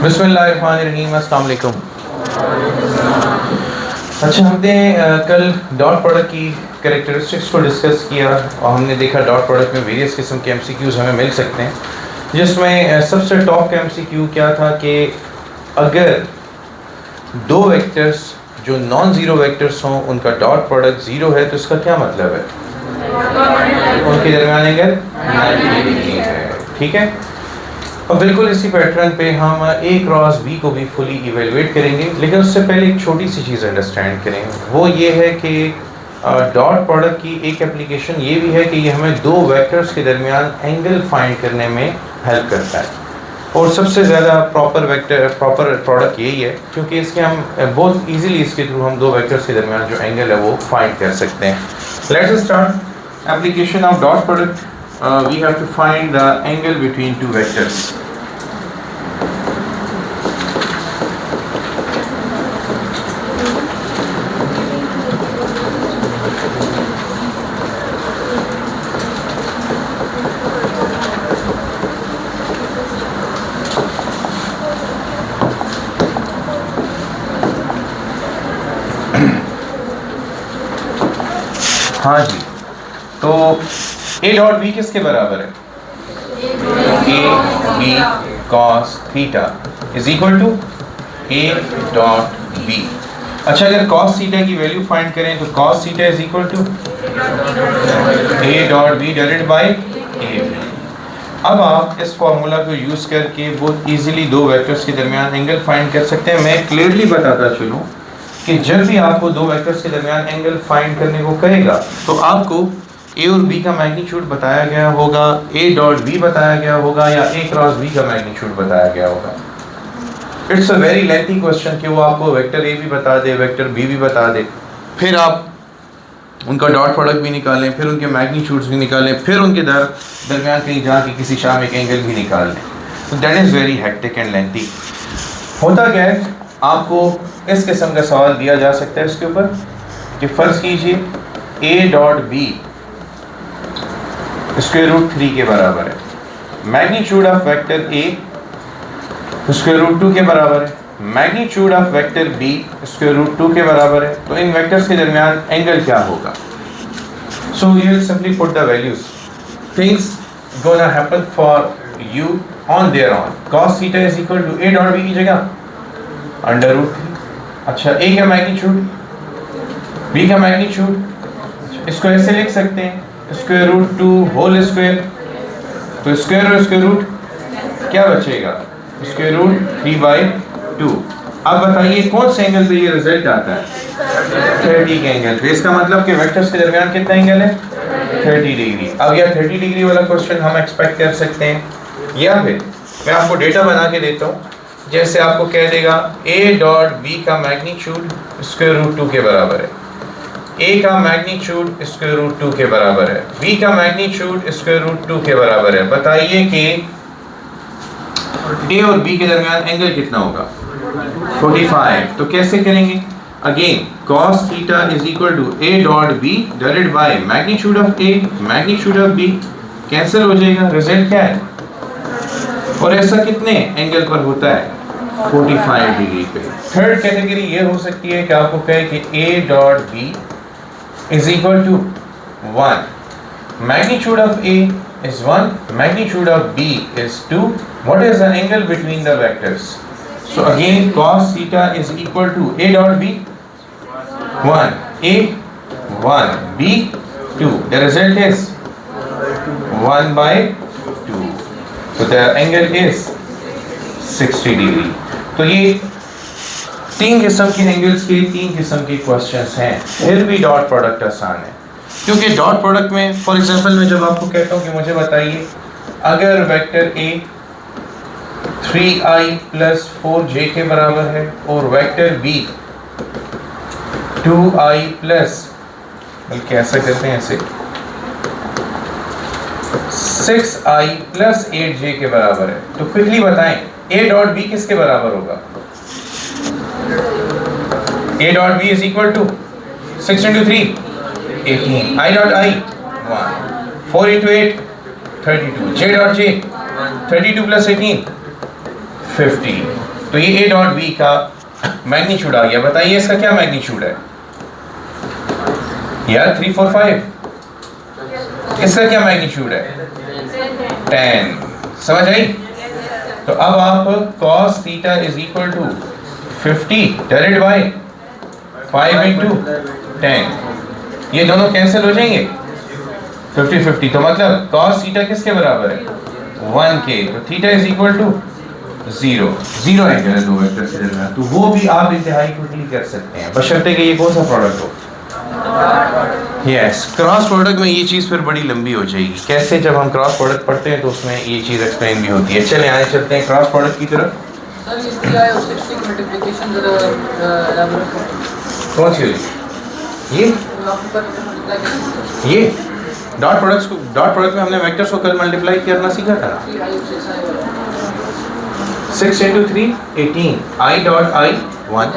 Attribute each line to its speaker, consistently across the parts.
Speaker 1: बिस्मिल्लाहिर्रहमानिर्रहीम, अस्सलाम वालेकुम। अच्छा, हमने कल डॉट प्रोडक्ट की कैरेक्टरिस्टिक्स को डिस्कस किया और हमने देखा डॉट प्रोडक्ट में वेरियस किस्म के एमसीक्यूज़ हमें मिल सकते हैं, जिसमें सबसे टॉप का एमसीक्यू क्या था कि अगर दो वेक्टर्स जो नॉन ज़ीरो वेक्टर्स हों उनका डॉट प्रोडक्ट ज़ीरो है तो इसका क्या मतलब है? उनके दरमियान एंगल 90 डिग्री है। ठीक है, और बिल्कुल इसी पैटर्न पे हम ए क्रॉस बी को भी फुली इवेलुएट करेंगे, लेकिन उससे पहले एक छोटी सी चीज़ अंडरस्टैंड करें। वो ये है कि डॉट प्रोडक्ट की एक एप्लीकेशन ये भी है कि ये हमें दो वेक्टर्स के दरमियान एंगल फाइंड करने में हेल्प करता है, और सबसे ज़्यादा प्रॉपर प्रोडक्ट यही है, क्योंकि इसके हम बहुत ईजीली इसके थ्रू हम दो वेक्टर्स के दरमियान जो एंगल है वो फाइंड कर सकते हैं। Let's start application of dot product. We have to find the angle between two vectors. हाँ जी, तो ए डॉट बी किसके बराबर है? A B cos theta is equal to A dot B. अच्छा, अगर कॉस थीटा की वैल्यू फाइंड करें तो cos theta is equal to A dot B divided by A B. अब आप इस फॉर्मूला को यूज़ करके बहुत इजीली दो वेक्टर्स के दरमियान एंगल फाइंड कर सकते हैं। मैं क्लियरली बताता चलूँ कि जब भी आपको दो वेक्टर्स के दरमियान एंगल फाइंड करने को कहेगा तो आपको ए और बी का मैग्नीट्यूड बताया गया होगा, ए डॉट बी बताया गया होगा, या ए क्रॉस बी का मैग्नीट्यूड बताया गया होगा। It's a very lengthy question कि वो आपको वेक्टर ए भी बता दे, वेक्टर बी भी बता दे, फिर आप उनका डॉट प्रोडक्ट भी निकालें, फिर उनके मैग्नीट्यूड्स भी निकालें, फिर उनके दरमियान कहीं जाके किसी शाम एक एंगल भी निकाल लें। तो that is very hectic and lengthy. होता क्या है, आपको इस किस्म का सवाल दिया जा सकता है इसके ऊपर कि फ़र्ज़ कीजिए A dot B square root 3 के बराबर है, magnitude of vector A square root 2 के बराबर है, magnitude of vector B square root 2 के बराबर है। तो इन वेक्टर्स के दरमियान एंगल क्या होगा? So you will simply put the values, things gonna happen for you on there on. cos theta is equal to A dot B की जगह अंडर रूट 3। अच्छा, ए का मैग्नीट्यूड, बी का मैग्नीट्यूड, इसको ऐसे लिख सकते हैं स्क्वायर रूट 2 होल स्क्वायर। तो स्क्वायर और स्क्वायर रूट क्या बचेगा? Square root 3/2। अब बताइए कौन से एंगल पे ये रिजल्ट आता है? 30 के एंगल पे। इसका मतलब कि वेक्टर्स के दरमियान कितना एंगल है? 30 डिग्री। अब यह 30 डिग्री वाला क्वेश्चन हम एक्सपेक्ट कर सकते हैं, या फिर मैं आपको डेटा बना के देता हूँ। जैसे आपको कह देगा ए डॉट बी का मैग्नीट्यूड स्क्वायर रूट 2 के बराबर है, ए का मैग्नीट्यूड स्क्वायर रूट 2 के बराबर है, बी का मैग्नीट्यूड स्क्वायर रूट 2 के बराबर है। बताइए कि ए और बी के दरमियान एंगल कितना होगा? 45। तो कैसे करेंगे? Again cos theta is equal to A dot B divided by magnitude of A magnitude of B. Cancel हो जाएगा, रिजल्ट क्या है? और ऐसा कितने एंगल पर होता है? 45 डिग्री पे। थर्ड कैटेगरी ये हो सकती है कि आपको कहे कि A dot B is equal to 1, magnitude of A is 1, magnitude of B is 2. What is the angle between the vectors? So again cos theta is equal to A dot B 1, A 1, B 2. The result is 1/2. So the angle is 60 degree. तो ये तीन किस्म के angles के तीन किस्म के questions हैं। फिर भी डॉट प्रोडक्ट आसान है, क्योंकि डॉट प्रोडक्ट में फॉर एग्जांपल मैं जब आपको कहता हूँ कि मुझे बताइए अगर वेक्टर ए 3i + 4j के बराबर है और वेक्टर बी 2i + बल्कि ऐसा करते हैं ऐसे 6i + 8j के बराबर है, तो क्विकली बताएं ए डॉट बी किसके बराबर होगा? A dot B is equal to 6 into 3 18, I dot I 1, 4 into 8 32, J dot J 32 plus 18 50। तो ये A डॉट B का मैग्नीट्यूड आ गया। बताइए इसका क्या मैग्नीट्यूड है यार? 3 4 5। इसका क्या मैग्नीट्यूड है? 10। समझ आई? तो अब आप cos theta is equal to 50 divided by 5 into 10। ये दोनों कैंसिल हो जाएंगे 50 50। तो मतलब cos थीटा किसके बराबर है? 1 के। तो theta is equal to 0 0 angle है दो वेक्टर के दरमियान। तो वो भी आप इंतहाई क्विकली कर सकते हैं बशर्ते कि ये कौन सा प्रोडक्ट हो। यस, क्रॉस प्रोडक्ट में ये चीज़ फिर बड़ी लंबी हो जाएगी। कैसे? जब हम क्रॉस प्रोडक्ट पढ़ते हैं तो उसमें ये चीज़ एक्सप्लेन भी होती है। चले आगे चलते हैं क्रॉस प्रोडक्ट की तरफ। कौन सी हुई? ये डॉट प्रोडक्ट में हमने वेक्टर्स को कल मल्टीप्लाई करना सीखा था ना। 6 into 3 18 I dot I 1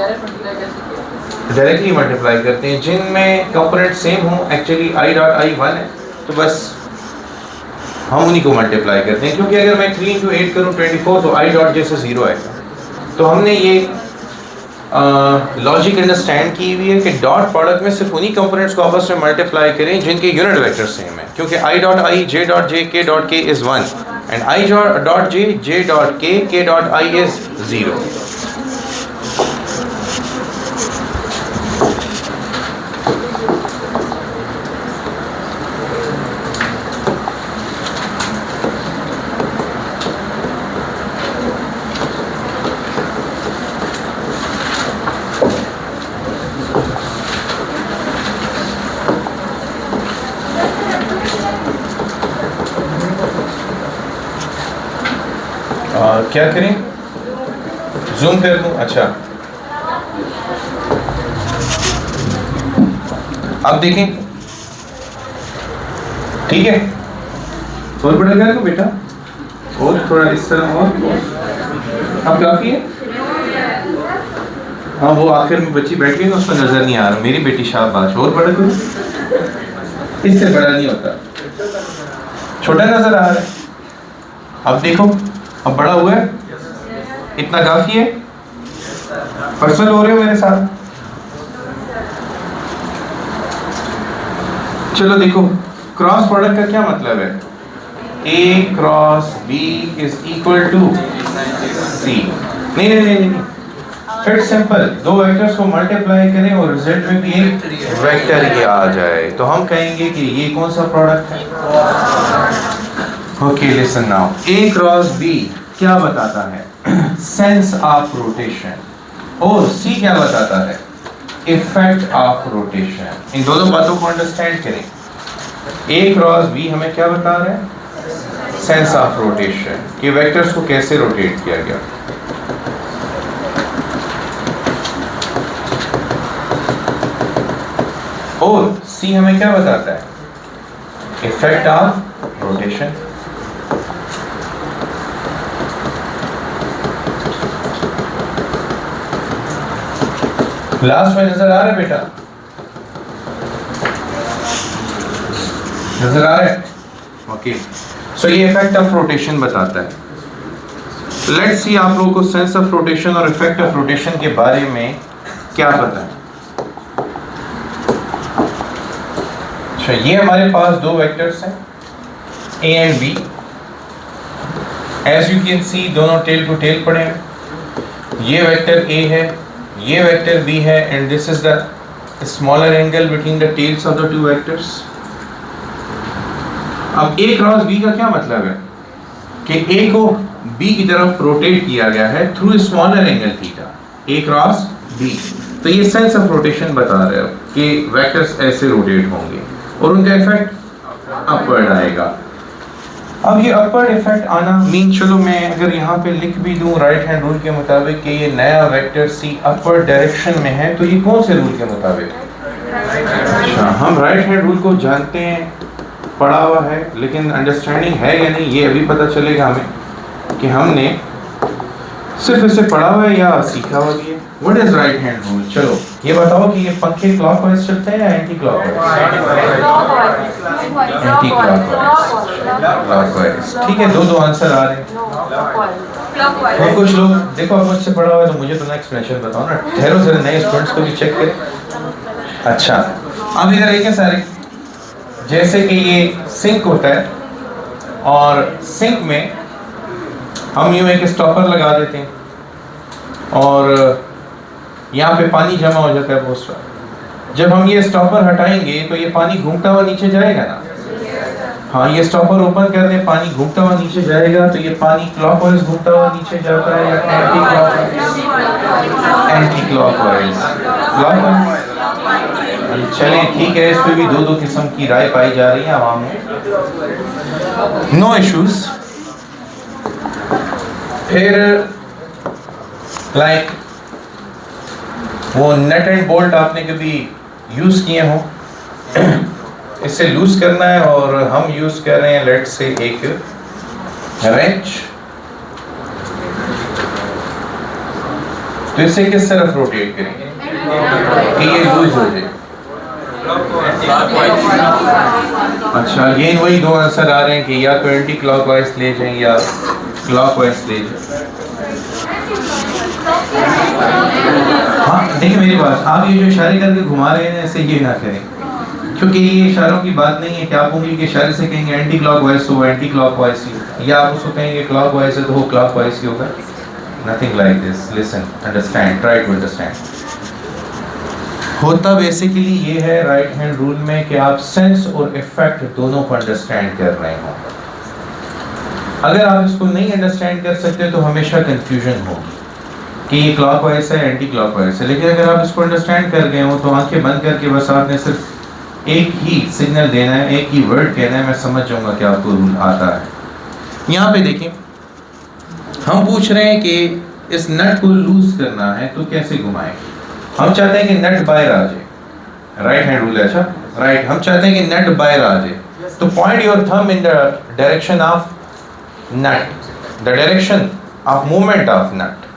Speaker 1: directly multiply करते हैं जिनमें कंपोनेंट सेम हो। एक्चुअली I डॉट I 1 है तो बस हम उन्हीं को मल्टीप्लाई करते हैं, क्योंकि अगर मैं 3 into 8 करूँ 24 तो I डॉट जैसे 0 आएगा। तो हमने ये लॉजिक अंडरस्टैंड की हुई है कि डॉट प्रोडक्ट में सिर्फ उन्हीं कंपोनेंट्स को आपस में मल्टीप्लाई करें जिनके यूनिट वेक्टर सेम है, क्योंकि I dot I J dot J K dot K is 1 and I dot J J dot K K dot I is 0। क्या करें? जूम कर दूं? अच्छा, अब देखें, ठीक है। और बड़ा कर दो बेटा, और थोड़ा इस तरह, और अब काफी है। हाँ, वो आखिर में बच्ची बैठी है ना, उसको नजर नहीं आ रहा। मेरी बेटी शाबाश, और बड़ा करो, इससे बड़ा नहीं होता, छोटा नजर आ रहा है। अब देखो, अब बड़ा हुआ है, इतना काफी है। पर्सनल हो रहे हो मेरे साथ? चलो देखो, क्रॉस प्रोडक्ट का क्या मतलब है? A cross B is equal to C। नहीं, फिर सिंपल, दो वेक्टर्स को मल्टीप्लाई करें और रिजल्ट में भी एक वेक्टर ही आ जाए तो हम कहेंगे कि ये कौन सा प्रोडक्ट है। Okay, listen now, A cross B क्या बताता है? Sense of rotation. और C क्या बताता है? Effect of rotation. इन दोनों बातों को अंडरस्टैंड करें। A क्रॉस B हमें क्या बता रहे हैं? सेंस ऑफ रोटेशन, कि वेक्टर्स को कैसे रोटेट किया गया। और C हमें क्या बताता है? Effect of rotation. लास्ट में नजर आ रहा है बेटा? नजर आ रहा है? ओके, सो ये इफेक्ट ऑफ रोटेशन बताता है। लेट्स सी आप लोगों को सेंस ऑफ रोटेशन और इफेक्ट ऑफ रोटेशन के बारे में क्या पता है। अच्छा, ये हमारे पास दो वेक्टर्स हैं A and B। As you can see दोनों टेल टू टेल पड़े हैं। ये वेक्टर A है, ये वेक्टर B है, and this is the smaller angle between the tails of the two vectors. अब A क्रॉस B का क्या मतलब है? कि A को B की तरफ रोटेट किया गया है through smaller angle theta, A cross B। तो ये सेंस ऑफ रोटेशन बता रहे हो कि वेक्टर्स ऐसे रोटेट होंगे और उनका इफेक्ट अपवर्ड आएगा। अब ये अपवर्ड इफेक्ट आना मीन, चलो मैं अगर यहाँ पे लिख भी दूं राइट हैंड रूल के मुताबिक कि ये नया वेक्टर C अपवर्ड डायरेक्शन में है, तो ये कौन से रूल के मुताबिक? अच्छा, हम राइट हैंड रूल को जानते हैं, पढ़ा हुआ है, लेकिन अंडरस्टैंडिंग है या नहीं ये अभी पता चलेगा हमें कि हमने सिर्फ इसे पढ़ा हुआ है या सीखा हुआ भी है। What is right hand rule? चलो ये बताओ कि ये पंखे क्लॉकवाइज चलते हैं या एंटी क्लॉकवाइज? Anti clockwise. ठीक है, दो आंसर आ रहे हैं। और कुछ लोग देखो आप मुझसे पढ़ा हुआ है तो मुझे तो ना एक्सप्लेनेशन बताओ ना, ठहरो जरा नए स्टूडेंट्स को भी चेक करें। अच्छा अब इधर एक है सारे, जैसे कि ये सिंक होता है और सिंक में हम यूँ एक स्टॉपर लगा देते हैं और यहाँ पे पानी जमा हो जाता है बहुत सारा। जब हम ये स्टॉपर हटाएंगे तो ये पानी घूमता हुआ नीचे जाएगा ना। हाँ ये स्टॉपर ओपन कर दें, पानी घूमता हुआ नीचे जाएगा, तो ये पानी क्लॉकवाइज घूमता हुआ नीचे जाता है या anti clockwise? Anti clockwise. Clockwise. चलिए ठीक है, इस पे भी दो किस्म की राय पाई जा रही है आवाम में, नो इश्यूज। फिर लाइक वो नट एंड बोल्ट आपने कभी यूज किए हो, इसे लूज करना है और हम यूज कर रहे हैं लेट से एक रेंच, तो इसे किस तरफ रोटेट करेंगे कि ये लूज हो जाए? अच्छा अगेन वही दो आंसर आ रहे हैं कि या तो एंटी क्लॉकवाइज ले जाएं या क्लॉकवाइज ले जाएं। हाँ देखिए मेरी बात, आप ये जो इशारे करके घुमा रहे हैं ऐसे ये ना करें, क्योंकि ये इशारों की बात नहीं है कि आप उंगली के इशारे से कहेंगे एंटी क्लॉकवाइज तो वो एंटी क्लॉकवाइज ही होगा, या आप उसको कहेंगे क्लॉकवाइज है तो वो क्लॉकवाइज ही होगा। Nothing like this, listen, understand, try to understand. होता बेसिकली ये है राइट हैंड रूल में कि आप सेंस और इफेक्ट दोनों को अंडरस्टैंड कर रहे हो। अगर आप इसको नहीं अंडरस्टैंड कर सकते तो हमेशा कंफ्यूजन होगी कि ये क्लॉकवाइज है एंटी क्लॉकवाइज है, लेकिन अगर आप इसको अंडरस्टैंड कर गए हो तो आंखें बंद करके बस आपने सिर्फ एक ही सिग्नल देना है, एक ही वर्ड कहना है, मैं समझ जाऊंगा कि आपको रूल आता है। यहाँ पे देखिए हम पूछ रहे हैं कि इस नट को लूज करना है तो कैसे घुमाएं। हम चाहते हैं कि नट बाहर आ जाए, राइट हैंड रूल है। अच्छा राइट, हम चाहते हैं कि नट बाहर आ जाए, तो point your thumb in the direction of nut, the direction of movement of nut.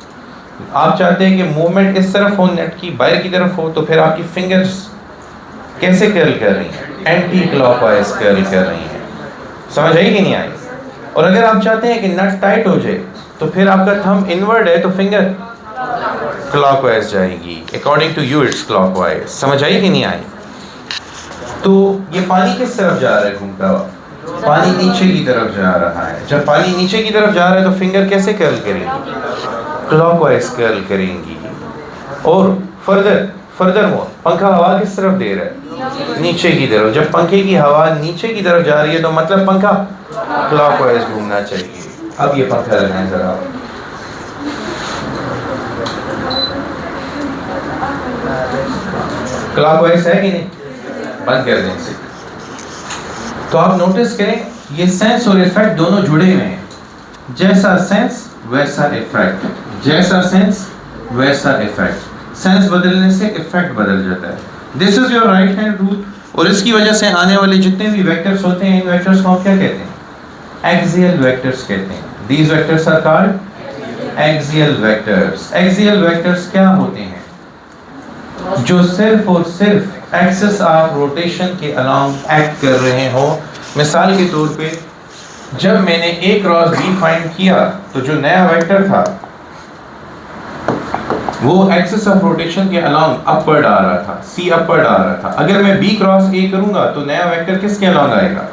Speaker 1: आप चाहते हैं कि मूवमेंट इस तरफ हो, नट की बाहर की तरफ हो, तो फिर आपकी फिंगर्स कैसे कर्ल कर रही हैं? एंटी क्लॉकवाइज कर्ल कर रही हैं। समझ आई कि नहीं आई? और अगर आप चाहते हैं कि नट टाइट हो जाए तो फिर आपका थंब इनवर्ड है तो फिंगर क्लॉकवाइज जाएगी, according to you it's clockwise. समझ आई कि नहीं आई? तो ये पानी किस तरफ जा रहा है घूमता हुआ? पानी नीचे की तरफ जा रहा है। जब पानी नीचे की तरफ जा रहा है तो फिंगर कैसे कर्ल करेंगी? क्लॉकवाइज कर्ल करेंगी। और फर्दर मोर पंखा हवा किस तरफ दे रहा है? नीचे की तरफ। जब पंखे की हवा नीचे की तरफ जा रही है तो मतलब पंखा क्लॉकवाइज घूमना चाहिए। अब ये पंखा लगाएं जरा, क्लॉकवाइज है कि नहीं? बंद कर दें इसे। तो आप नोटिस करें ये सेंस और इफेक्ट दोनों जुड़े हुए हैं, जैसा सेंस वैसा इफेक्ट, जैसा सेंस वैसा इफेक्ट। सेंस बदलने से इफेक्ट बदल जाता है। This is your right hand rule. और इसकी वजह से आने वाले जितने भी वेक्टर्स होते हैं, इन वेक्टर्स को हम क्या कहते हैं? एक्सियल वेक्टर्स कहते हैं। These vectors are called axial vectors. Axial vectors क्या होते हैं? जो सिर्फ और सिर्फ एक्सिस ऑफ रोटेशन के अलोंग एक्ट कर रहे हो। मिसाल के तौर पे जब मैंने a क्रॉस b फाइंड किया तो जो नया वेक्टर था वो एक्सिस ऑफ रोटेशन के अलोंग अपवर्ड आ रहा था, c अपवर्ड आ रहा था। अगर मैं b क्रॉस a करूंगा तो नया वेक्टर किसके अलोंग आएगा?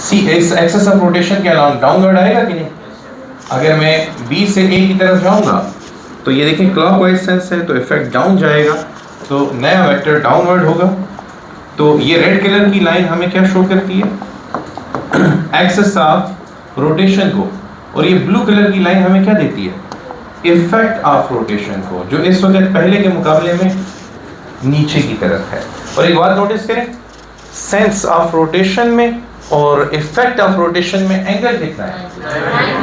Speaker 1: c एक्सिस ऑफ रोटेशन के अलोंग डाउनवर्ड आएगा कि नहीं? अगर मैं b से a की तरफ जाऊंगा तो ये देखें क्लॉकवाइज सेंस है तो इफेक्ट डाउन जाएगा, तो नया वेक्टर डाउनवर्ड होगा। तो ये रेड कलर की लाइन हमें क्या शो करती है? एक्सिस ऑफ रोटेशन को। और ये ब्लू कलर की लाइन हमें क्या देती है? इफेक्ट ऑफ रोटेशन को, जो इस वक्त पहले के मुकाबले में नीचे की तरफ है। और एक बात नोटिस करें, सेंस ऑफ रोटेशन में और इफेक्ट ऑफ रोटेशन में एंगल कितना है?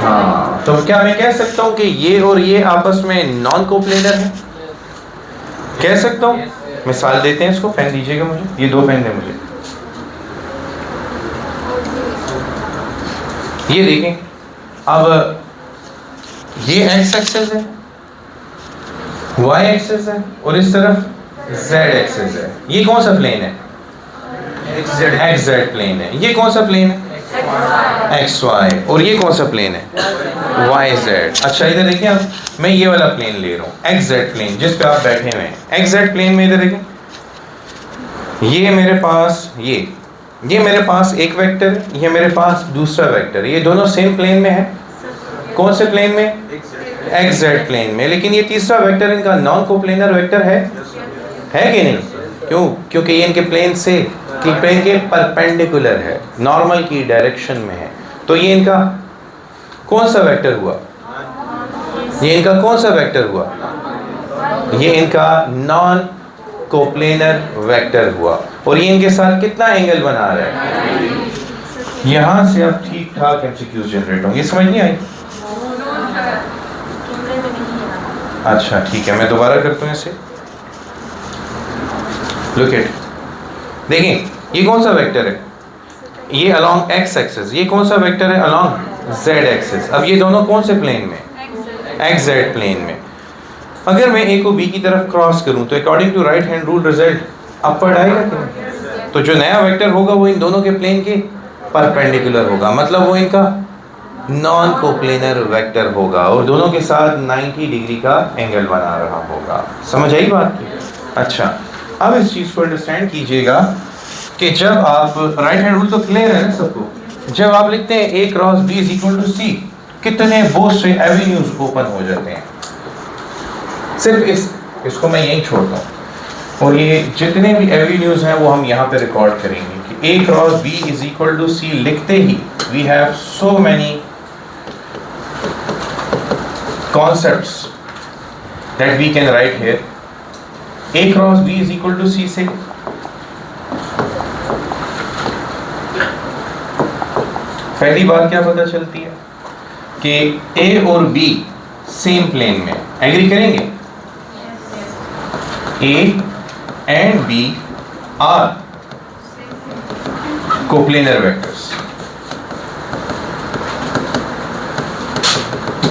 Speaker 1: हाँ, तो क्या मैं कह सकता हूँ कि ये और ये आपस में नॉन कोप्लेनर है? कह सकता हूँ। मिसाल देते हैं इसको, पेन दीजिएगा मुझे, ये दो पेन दें मुझे। ये देखें, अब ये एक्स एक्सिस है, वाई एक्सिस है और इस तरफ जेड एक्सिस है। ये कौन सा प्लेन है? एक्स जेड प्लेन है। ये कौन सा प्लेन है? एक्स वाई, और ये कौन सा प्लेन है? Y Z. अच्छा इधर देखिए आप, मैं ये वाला प्लेन ले रहा हूँ, एक्स जेड प्लेन जिस पे आप बैठे हुए हैं। एक्स जेड प्लेन में इधर देखिए, ये मेरे पास ये मेरे पास एक वेक्टर, ये मेरे पास दूसरा वेक्टर, ये दोनों सेम प्लेन में है। कौन से प्लेन में? एक्स जेड प्लेन में। लेकिन ये तीसरा वेक्टर इनका नॉन कोप्लेनर वेक्टर है कि नहीं? क्यों? क्योंकि ये इनके प्लेन से प्लेन के परपेंडिकुलर है, नॉर्मल की डायरेक्शन में है। तो ये इनका कौन सा वेक्टर हुआ? ये इनका कौन सा वेक्टर हुआ? ये इनका नॉन कोप्लेनर वेक्टर हुआ। और ये इनके साथ कितना एंगल बना रहा है? यहां से अब ठीक ठाक एमसीक्यूज जनरेट होंगे। समझ नहीं आई? अच्छा ठीक है, मैं दोबारा करता हूँ इसे। लुक एट, देखिए ये कौन सा वेक्टर है? ये अलोंग एक्स एक्सिस। ये कौन सा वेक्टर है? Along Z axis. अब ये दोनों कौन से प्लेन में? एक्स जेड प्लेन में। अगर मैं ए को बी की तरफ क्रॉस करूं तो according to right hand rule result upward आएगा कि नहीं? तो जो नया वेक्टर होगा वो इन दोनों के प्लेन के परपेंडिकुलर होगा, मतलब वो इनका नॉन कोप्लेनर वेक्टर होगा और दोनों के साथ 90 डिग्री का एंगल बना रहा होगा। समझ आई बात की? अच्छा अब इस चीज़ को अंडरस्टैंड कीजिएगा कि जब आप राइट हैंड रूल तो क्लियर है ना सबको, जब आप लिखते हैं A cross B is equal to C, कितने बहुत से एवेन्यूज ओपन हो जाते हैं। सिर्फ इसको मैं यहीं छोड़ता हूँ और ये जितने भी एवेन्यूज हैं वो हम यहाँ पे रिकॉर्ड करेंगे कि A cross B is equal to C लिखते ही we have so many concepts that we can write here. A cross B is equal to C से पहली बात क्या पता चलती है कि A और B सेम प्लेन में। एग्री करेंगे? A and B are coplanar vectors।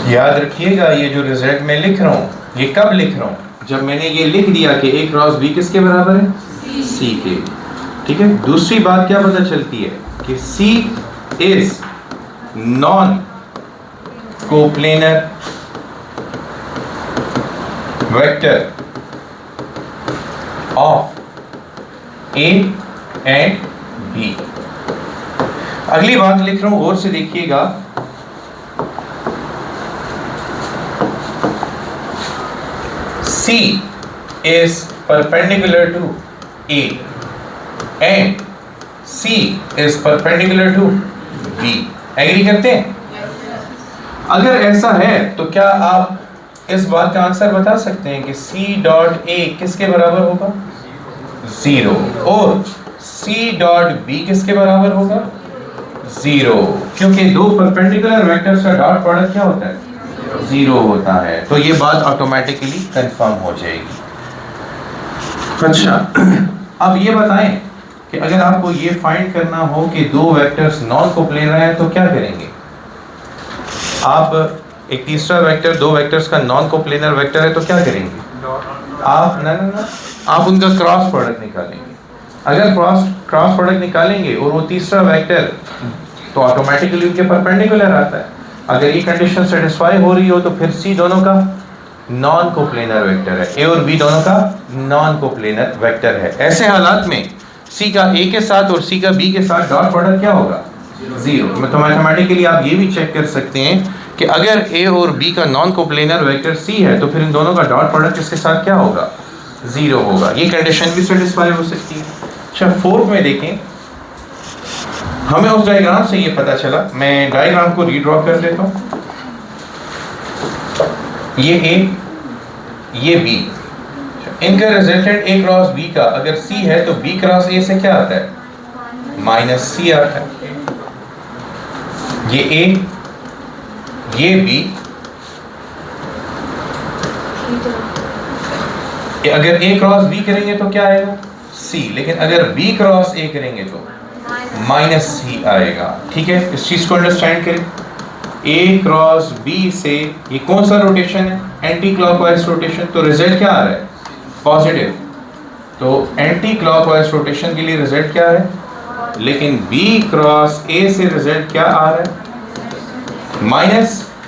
Speaker 1: याद रखिएगा ये जो रिजल्ट मैं लिख रहा हूँ ये कब लिख रहा हूँ? जब मैंने ये लिख दिया कि ए क्रॉस बी किसके बराबर है? सी के। ठीक है, दूसरी बात क्या पता चलती है कि C is non coplanar vector of A and B. अगली बात लिख रहा हूं, गौर से देखिएगा। C is perpendicular to A and C is perpendicular to B। Agree करते हैं? अगर ऐसा है तो क्या आप इस बात का आंसर बता सकते हैं कि C डॉट A किसके बराबर होगा? 0। और C डॉट B किसके बराबर होगा? 0, क्योंकि दो परपेंडिकुलर वेक्टर्स का डॉट प्रोडक्ट क्या होता है? 0 होता है। तो ये बात ऑटोमेटिकली कंफर्म हो जाएगी। अच्छा अब ये बताएं कि अगर आपको ये फाइंड करना हो कि दो वेक्टर्स नॉन कोप्लेनर हैं तो क्या करेंगे आप? एक तीसरा वेक्टर, दो वेक्टर्स का नॉन कोप्लेनर वेक्टर है तो क्या करेंगे आप? ना आप उनका क्रॉस प्रोडक्ट निकालेंगे। अगर क्रॉस प्रोडक्ट निकालेंगे और वो तीसरा वेक्टर तो ऑटोमेटिकली उनके परपेंडिकुलर आता है। अगर ये कंडीशन सेटिस्फाई हो रही हो तो फिर सी दोनों का नॉन कोप्लेनर वेक्टर है, ए और बी दोनों का नॉन कोप्लेनर वेक्टर है। ऐसे हालात में सी का ए के साथ और सी का बी के साथ डॉट प्रोडक्ट क्या होगा? 0। तो मैथमेटिकली आप ये भी चेक कर सकते हैं कि अगर ए और बी का नॉन कोप्लेनर वेक्टर सी है तो फिर इन दोनों का डॉट प्रोडक्ट इसके साथ क्या होगा? 0 होगा। ये कंडीशन भी सेटिस्फाई हो सकती है। अच्छा फोर्थ में देखें, हमें उस डायग्राम से ये पता चला, मैं डायग्राम को रीड्रॉ कर देता हूँ। ये ए, ये बी, इनका रिजल्टेंट ए क्रॉस बी का अगर सी है तो बी क्रॉस ए से क्या आता है? माइनस सी आता है। ये ए, ये बी, अगर ए क्रॉस बी करेंगे तो क्या आएगा? सी। लेकिन अगर बी क्रॉस ए करेंगे तो माइनस सी आएगा। ठीक है, इस चीज को अंडरस्टैंड करें। ए क्रॉस बी से ये कौन सा रोटेशन है? Anti clockwise rotation. तो रिजल्ट क्या आ रहा है? पॉजिटिव। तो एंटी क्लॉकवाइज रोटेशन के लिए रिजल्ट क्या है? लेकिन B क्रॉस A से रिजल्ट क्या आ रहा है?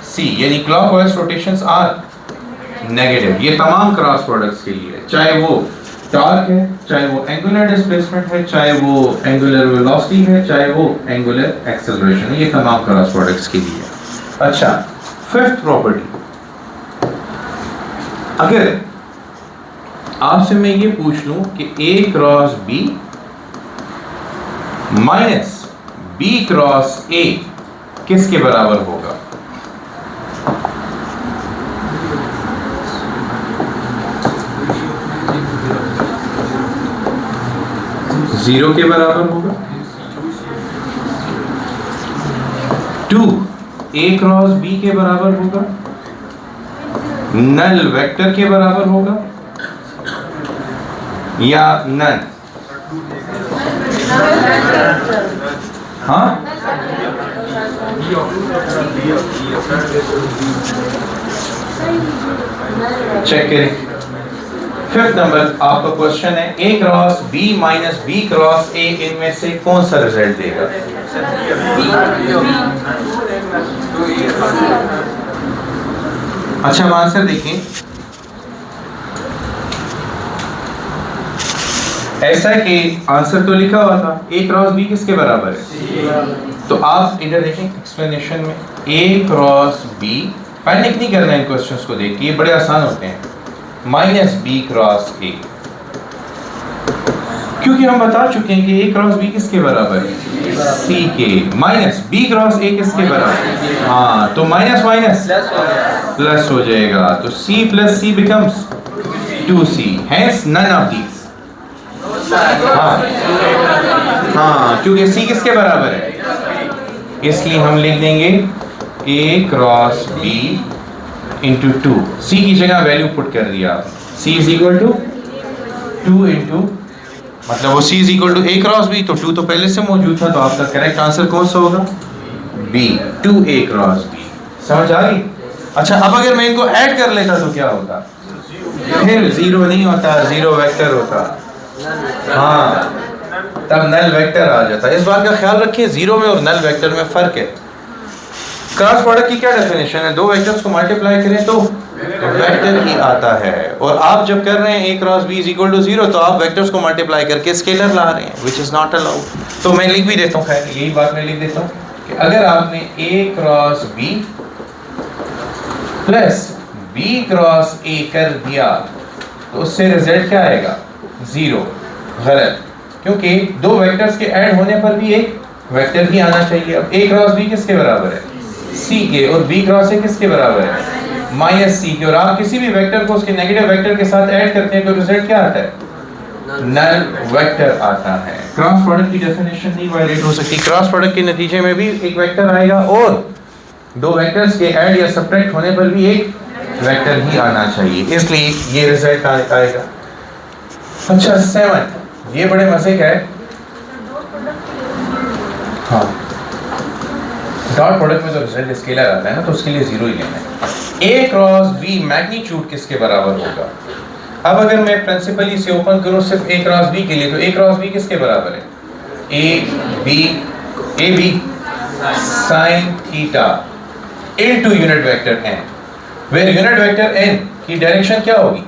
Speaker 1: -C, यानी क्लॉकवाइज रोटेशंस आर नेगेटिव। ये तमाम क्रॉस प्रोडक्ट्स के लिए, चाहे वो टॉर्क है, चाहे वो एंगुलर डिस्प्लेसमेंट है, चाहे वो एंगुलर वेलोसिटी है, चाहे वो एंगुलर एक्सेलरेशन है, ये तमाम क्रॉस प्रोडक्ट्स के लिए। अच्छा, फिफ्थ प्रॉपर्टी, अगर आपसे मैं ये पूछ लूं कि A cross B minus B cross A किसके बराबर होगा? जीरो के बराबर होगा। 2 A क्रॉस B के बराबर होगा, नल वेक्टर के बराबर होगा या नन? हाँ, चेक करें। फिफ्थ नंबर आपका क्वेश्चन है, A cross B minus B cross A, इनमें से कौन सा रिजल्ट देगा? अच्छा, आंसर देखें। ऐसा कि आंसर तो लिखा हुआ था A क्रॉस B किसके बराबर है, तो आप इधर देखें एक्सप्लेनेशन में A क्रॉस B, पैनिक नहीं करना इन क्वेश्चंस को देख के, ये बड़े आसान होते हैं, माइनस B क्रॉस A, क्योंकि हम बता चुके हैं कि A क्रॉस B किसके बराबर है? C के। माइनस B क्रॉस A किसके बराबर है? हाँ, तो माइनस माइनस प्लस हो जाएगा, तो C plus C becomes 2C, hence none of these. हाँ, क्योंकि C किसके बराबर है, इसलिए हम लिख देंगे A cross B into 2, C की जगह वैल्यू पुट कर दिया, C is equal to 2 into, मतलब वो C is equal to A cross B, तो 2 तो पहले से मौजूद था, तो आपका करेक्ट आंसर कौन सा होगा? B, 2A cross B। समझ आ गई? अच्छा, अब अगर मैं इनको ऐड कर लेता तो क्या होता? फिर जीरो नहीं होता, जीरो वेक्टर होता। हाँ, तब नल वेक्टर आ जाता। इस बात का ख्याल रखिए, जीरो में और नल वेक्टर में फर्क है। क्रॉस प्रोडक्ट की क्या डेफिनेशन है? दो वेक्टर्स को मल्टीप्लाई करें तो वेक्टर ही आता है, और आप जब कर रहे हैं A cross B is equal to 0, तो आप वेक्टर्स को मल्टीप्लाई करके स्केलर ला रहे हैं, विच इज नॉट अलाउड। तो मैं लिख भी देता हूँ, खैर यही बात मैं लिख देता हूँ कि अगर आपने A cross B plus B cross A कर दिया तो उससे रिजल्ट क्या आएगा? 0। गलत, क्योंकि दो वेक्टर्स के ऐड होने पर भी एक वेक्टर ही आना चाहिए। अब A क्रॉस B किसके बराबर है? C के, और B क्रॉस A किसके बराबर है? माइनस C के, और आप किसी भी वेक्टर को उसके नेगेटिव वेक्टर के साथ ऐड करते हैं तो रिजल्ट क्या आता है? नल वेक्टर आता है। क्रॉस प्रोडक्ट की डेफिनेशन नहीं वायलेट हो सकती। क्रॉस प्रोडक्ट के नतीजे में भी एक वेक्टर आएगा, और दो वेक्टर्स के ऐड या सब्ट्रैक्ट होने पर भी एक वेक्टर ही आना चाहिए, इसलिए ये रिजल्ट आएगा। अच्छा, 7, ये बड़े मजे का है। हाँ, डॉट प्रोडक्ट में जो रिजल्ट स्केलर आता है ना, तो उसके लिए 0 ही लेना है। A क्रॉस B मैग्नीट्यूड किसके बराबर होगा? अब अगर मैं प्रिंसिपली से ओपन करूं सिर्फ A क्रॉस B के लिए, तो A क्रॉस B किसके बराबर है? A B sin theta into unit vector n, where unit vector n की डायरेक्शन क्या होगी?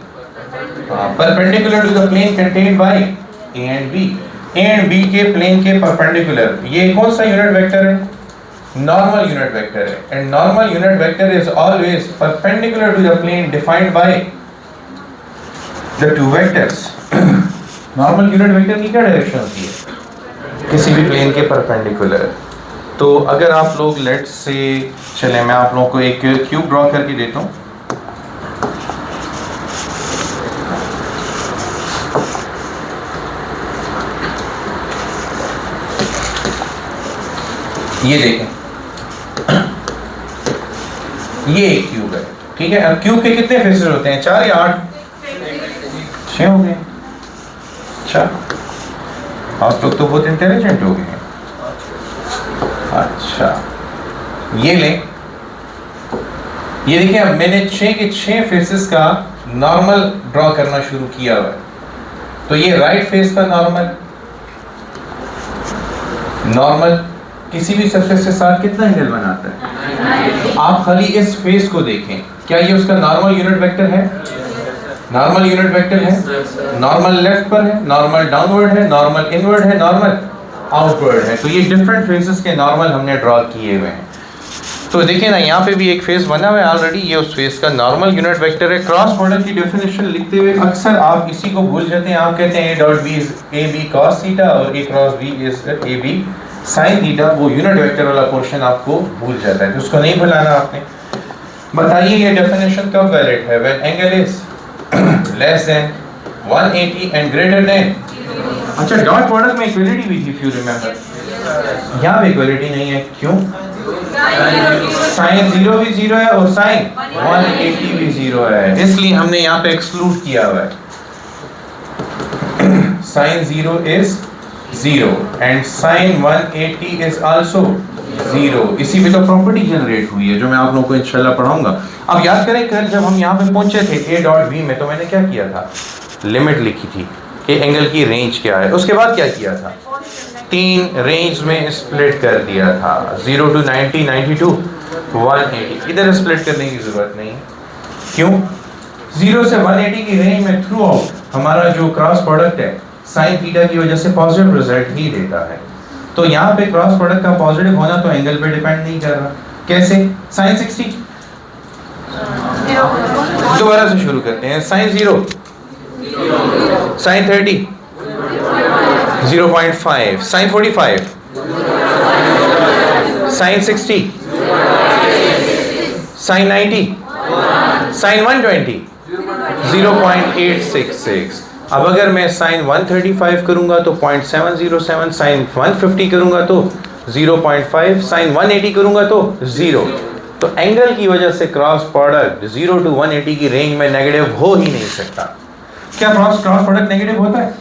Speaker 1: Perpendicular to the plane contained by A and B। A and B के प्लेन के परपेंडिकुलर, ये कौन सा यूनिट वेक्टर है? नॉर्मल यूनिट वेक्टर है, and normal unit vector is always perpendicular to the plane defined by the two vectors. Normal unit vector की क्या direction होती है? किसी भी प्लेन के परपेंडिकुलर। तो अगर आप लोग लेट्स से, चले मैं आप लोगों को एक क्यूब ड्रॉ करके देता हूँ। ये देखें, ये एक क्यूब है, ठीक है। अब क्यूब के कितने फेसेस होते हैं? 4 या 8? 6 हो गए। अच्छा, आप लोग तो बहुत इंटेलिजेंट हो गए हैं। अच्छा, ये लें, ये देखिए, अब मैंने 6 के 6 फेसेस का नॉर्मल ड्रॉ करना शुरू किया हुआ है। तो ये राइट फेस का नॉर्मल, नॉर्मल किसी भी सरफेस के साथ कितना एंगल बनाता है? आप खाली इस फेस को देखें, क्या ये उसका नॉर्मल यूनिट वेक्टर है? नॉर्मल यूनिट वेक्टर है। नॉर्मल लेफ्ट पर है, नॉर्मल डाउनवर्ड है, नॉर्मल इनवर्ड है, नॉर्मल आउटवर्ड है। तो ये डिफरेंट फेसेस के नॉर्मल हमने ड्रॉ किए हुए हैं। तो देखिए ना, यहाँ पे भी एक फेस बना हुआ है ऑलरेडी, ये उस फेस का नॉर्मल यूनिट वेक्टर है। क्रॉस प्रोडक्ट की डेफिनेशन लिखते हुए अक्सर आप इसी को भूल जाते हैं। आप कहते हैं A dot B is A B cos theta और A cross B is A B sine theta. वो यूनिट वेक्टर वाला पोर्शन आपको भूल जाता है, तो उसको नहीं भुलाना आपने। बताइए ये डेफिनेशन कब वैलिड है? When angle is less than 180 and greater than. अच्छा, डॉट प्रोडक्ट में इक्वलिटी भी थी, इफ यू रिमेंबर। यहाँ पे इक्वलिटी नहीं है, क्यों? साइन 0 भी 0 है और साइन 180 भी 0 है, इसलिए हमने यहाँ पे एक्सक्लूड किया हुआ है। Sine 0 is 0 and sine 180 is also 0। इसी पे तो प्रॉपर्टी जनरेट हुई है जो मैं आप लोगों को इंशाल्लाह पढ़ाऊंगा। अब याद करें, कल जब हम यहाँ पे पहुंचे थे ए डॉट बी में, तो मैंने क्या किया था? लिमिट लिखी थी कि एंगल की रेंज क्या है। उसके बाद क्या किया था? 3 रेंज में स्प्लिट कर दिया था, 0 to 90, 90 to 180। इधर स्प्लिट करने की जरूरत नहीं है, क्यों? 0 से 180 की रेंज में थ्रू आउट हमारा जो क्रॉस प्रोडक्ट है साइन थीटा की वजह से पॉजिटिव रिजल्ट ही देता है। तो यहाँ पे क्रॉस प्रोडक्ट का पॉजिटिव होना तो एंगल पे डिपेंड नहीं कर रहा। कैसे? साइन 60 दोबारा से शुरू करते हैं। Sine 0, sine 30 0.5, sine 45, sine 60, sine 90, sine 120, 0.866। अब अगर मैं साइन 135 करूंगा तो 0.707, साइन 150 करूंगा तो 0.5, साइन 180 करूंगा तो 0। तो एंगल की वजह से क्रॉस प्रोडक्ट 0 to 180 की रेंज में नेगेटिव हो ही नहीं सकता। क्या क्रॉस प्रोडक्ट नेगेटिव होता है?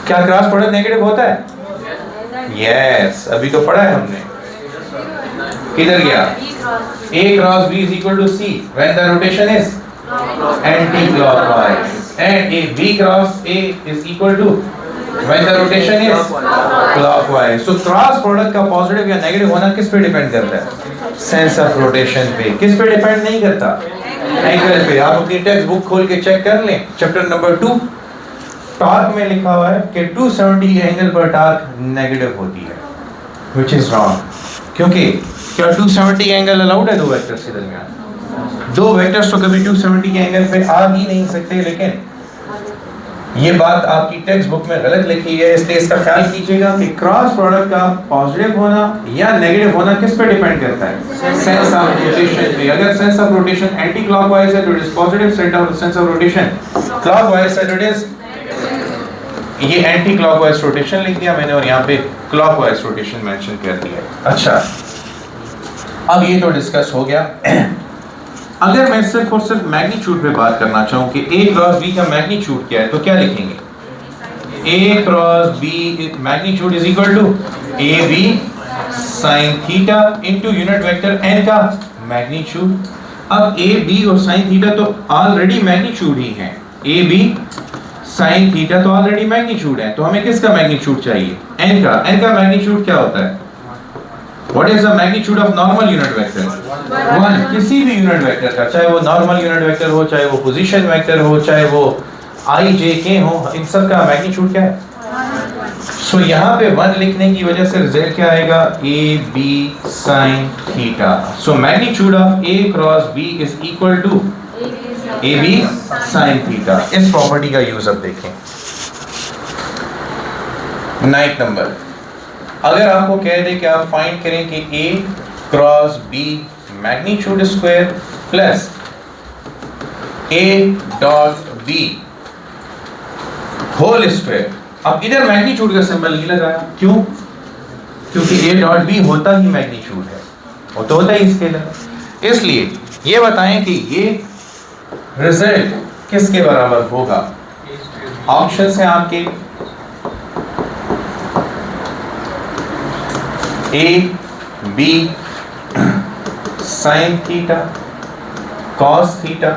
Speaker 1: क्या क्रॉस प्रोडक्ट नेगेटिव होता है? यस, अभी तो पढ़ा है हमने। किधर गया? A cross B is equal to C when the rotation is anti-clockwise, and B cross A is equal to when the rotation is clockwise. So cross product का पॉजिटिव या नेगेटिव होना किस पे डिपेंड करता है? सेंस ऑफ रोटेशन पे। किस पे डिपेंड नहीं करता? एंगल पे। आप अपनी टेक्स्ट बुक खोल के चेक कर लें, चैप्टर नंबर 2 टॉर्क में लिखा हुआ है कि 270 एंगल पर टॉर्क नेगेटिव होती है, व्हिच इज रॉन्ग। क्योंकि क्या 270 एंगल अलाउड है दो वेक्टर्स के दरमियान? दो वेक्टर्स तो कभी 270 के एंगल पे आ ही नहीं सकते। लेकिन ये बात आपकी टेक्स्ट बुक में गलत लिखी है, इसलिए इसका ख्याल कीजिएगा कि क्रॉस प्रोडक्ट का पॉजिटिव होना या नेगेटिव होना किस पे डिपेंड करता है? सेंस ऑफ रोटेशन पे। अगर sense of rotation anti clockwise है तो it is positive, sense of rotation clockwise है तो इट इज, ये एंटी क्लॉकवाइज रोटेशन लिख दिया मैंने और यहाँ पे क्लॉकवाइज रोटेशन मेंशन कर दिया। अच्छा, अब ये तो डिस्कस हो गया। अगर मैं सिर्फ और सिर्फ मैग्नीट्यूड पे बात करना चाहूँ कि A क्रॉस B का मैग्नीट्यूड क्या है, तो क्या लिखेंगे? A cross B magnitude is equal to AB sine theta into unit vector n का मैग्नीट्यूड। अब A B और साइन थीटा तो ऑलरेडी मैग्नीट्यूड ही है, A B साइन थीटा तो ऑलरेडी मैग्नीट्यूड है, तो हमें किसका मैग्नीट्यूड चाहिए? n का। n का मैग्नीट्यूड क्या होता है? What is the magnitude of normal unit vector? 1। किसी भी यूनिट वेक्टर का, चाहे वो नॉर्मल यूनिट वेक्टर हो, चाहे वो पोजीशन वेक्टर हो, चाहे वो i j k हो, इन सब का मैग्नीट्यूड क्या है? सो यहाँ पे 1 लिखने की वजह से रिजल्ट क्या आएगा? a b sin theta. So magnitude of a cross b is equal to a b sin theta. इस प्रॉपर्टी का यूज अब देखें। 9th नंबर, अगर आपको कह दे कि आप फाइंड करें कि A cross B magnitude square plus A dot B whole square. अब इधर मैग्नीट्यूड का सिंबल नहीं लगाया, क्यों? क्योंकि A डॉट B होता ही मैग्नीट्यूड है, वो तो होता ही स्केलर। इसलिए ये बताएं कि ये रिजल्ट किसके बराबर होगा? ऑप्शंस हैं आपके A B sine theta cos theta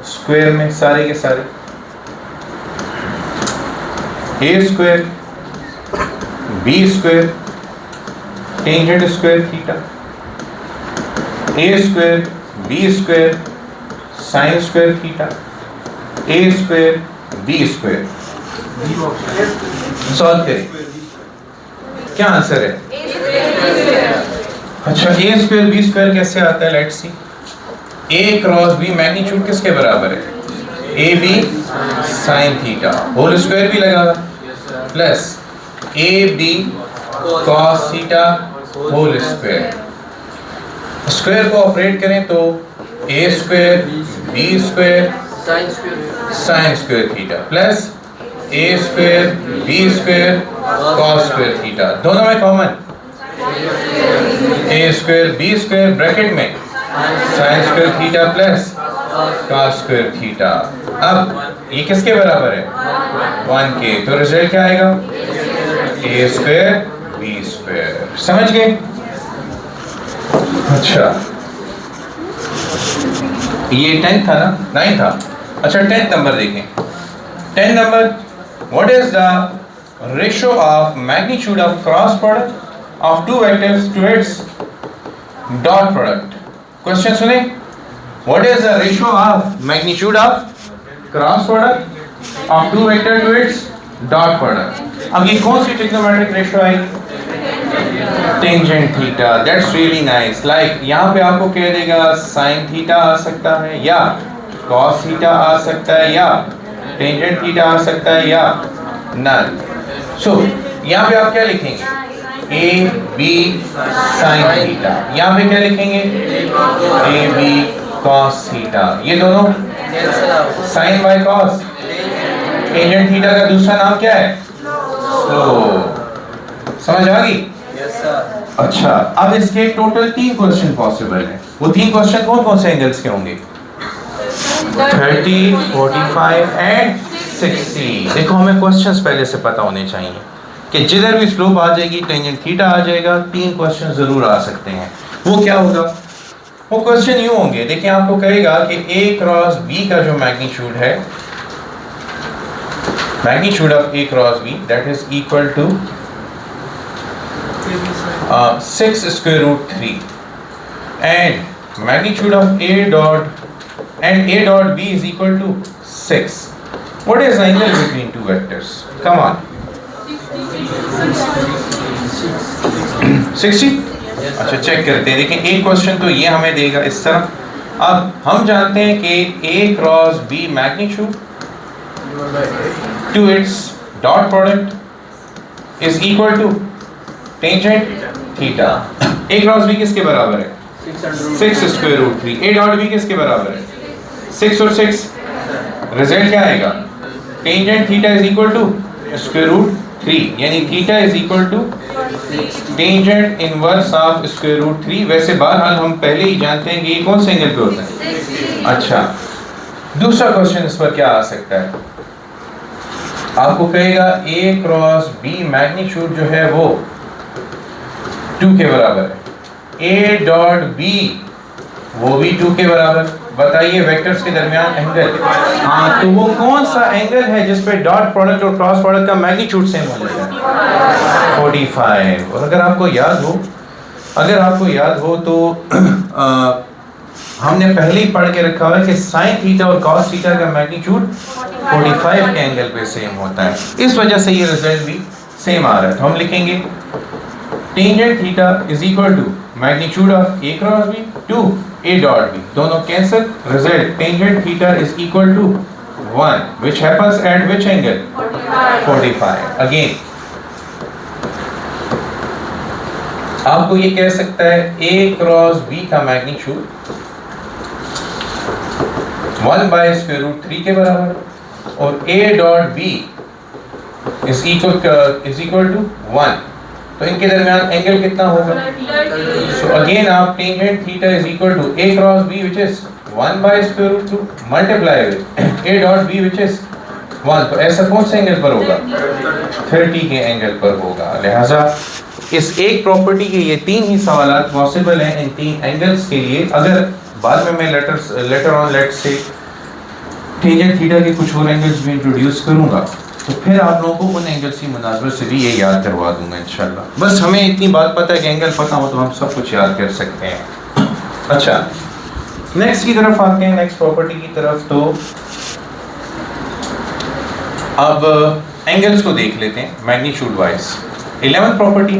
Speaker 1: square में सारे के सारे, A square B square tangent square theta, A square B square sine square theta, A square B square. Solve करें, क्या आंसर है? अच्छा, ए स्क्वायर बी स्क्वायर कैसे आता है? Let's see. A cross B magnitude किसके बराबर है? A B sine theta whole square भी लगा plus A B cos theta whole square. Square को ऑपरेट करें तो A square B square sine square theta plus A square B square cos square theta, दोनों में common A square B square bracket में sine square theta plus cos square theta. अब ये किसके बराबर है? 1 के। तो रिजल्ट क्या आएगा? ए स्क्वायर बी स्क्वायर। समझ गए? अच्छा, ये 10 था ना? 9 था। अच्छा, 10th नंबर देखें। 10 number, what is the ratio of magnitude of cross product of two vectors to its dot product. Question सुने, what is the ratio of magnitude of cross product of two vector to its dot product. अब ये कौन सी trigonometric ratio आएगी? Tangent theta. That's really nice. Like यहाँ पे आपको कह देगा साइन थीटा आ सकता है या कॉस थीटा आ सकता है या टेंजेंट थीटा आ सकता है या नल। सो यहाँ पे आप क्या लिखेंगे? A B sine theta. यहाँ पे क्या लिखेंगे? A B cos theta. ये दोनों sine by cos. Tangent theta का दूसरा नाम क्या है? समझ आ गई? अच्छा, अब इसके टोटल 3 क्वेश्चन पॉसिबल हैं। वो 3 क्वेश्चन कौन कौन से एंगल्स के होंगे? 30, 45 एंड 60। देखो, हमें क्वेश्चंस पहले से पता होने चाहिए कि जिधर भी स्लोप आ जाएगी टेंजेंट थीटा आ जाएगा। 3 क्वेश्चन जरूर आ सकते हैं। वो क्या होगा? वो क्वेश्चन यूं होंगे, देखिए आपको कहेगा कि ए क्रॉस बी का जो मैग्नीट्यूड है, magnitude of A cross B that is equal to 6 square root 3 and magnitude of A dot and A dot B is equal to 6. What is the angle between two vectors? Come on. 60? अच्छा, check करते हैं। देखिए, एक question तो ये हमें देगा इस तरह। अब हम जानते हैं कि A cross B magnitude to its dot product is equal to tangent theta. A cross B किसके बराबर है? 6 square root 3। A dot B किसके बराबर है? 6 और 6। रिजल्ट क्या आएगा? Tangent theta is equal to square root 3, यानी theta is equal to tangent inverse of square root 3। वैसे बहरहाल हम पहले ही जानते हैं कि ये कौन से एंगल पे होता है। अच्छा, दूसरा क्वेश्चन इस पर क्या आ सकता है? आपको कहेगा ए क्रॉस बी मैग्नीट्यूड जो है वो 2 के बराबर है, ए डॉट बी वो भी 2 के बराबर। बताइए वेक्टर्स के दरमियान एंगल। हाँ, तो वो कौन सा एंगल है जिस पे डॉट प्रोडक्ट और क्रॉस प्रोडक्ट का मैग्नीट्यूड सेम हो जाएगा? 45। और अगर आपको याद हो तो हमने पहले ही पढ़ के रखा हुआ है कि साइन थीटा और कॉस थीटा का मैग्नीट्यूड 45 के एंगल पे सेम होता है। इस वजह से ये रिजल्ट भी सेम आ रहा है। तो हम लिखेंगे tangent theta is equal to magnitude of A cross B to A dot B. दोनों cancel. Result tangent theta is equal to 1 which happens at which angle? 45. Again, आपको ये कह सकता है a क्रॉस b का मैग्नीट्यूड 1 बाय स्क्वायर रूट 3 के बराबर और a dot b is equal to 1। तो इनके दरमियान एंगल कितना होगा? सो अगेन आप tangent theta is equal to a cross b which is 1 by square root 2 multiply with a dot b which is 1। तो ऐसा कौन से एंगल पर होगा? 30 के एंगल पर होगा। लिहाजा इस एक प्रॉपर्टी के ये 3 ही सवालात पॉसिबल हैं इन 3 एंगल्स के लिए। अगर बाद में मैं later on let's say tangent theta के कुछ और एंगल्स भी इंट्रोड्यूस करूंगा तो फिर आप लोगों को उन एंगल्स की मुनासबत से भी ये याद करवा दूंगा इंशाल्लाह। बस हमें इतनी बात पता है कि एंगल पता हो तो हम सब कुछ याद कर सकते हैं। अच्छा, नेक्स्ट की तरफ आते हैं, नेक्स्ट प्रॉपर्टी की तरफ। तो अब एंगल्स को देख लेते हैं magnitude wise. 11th property,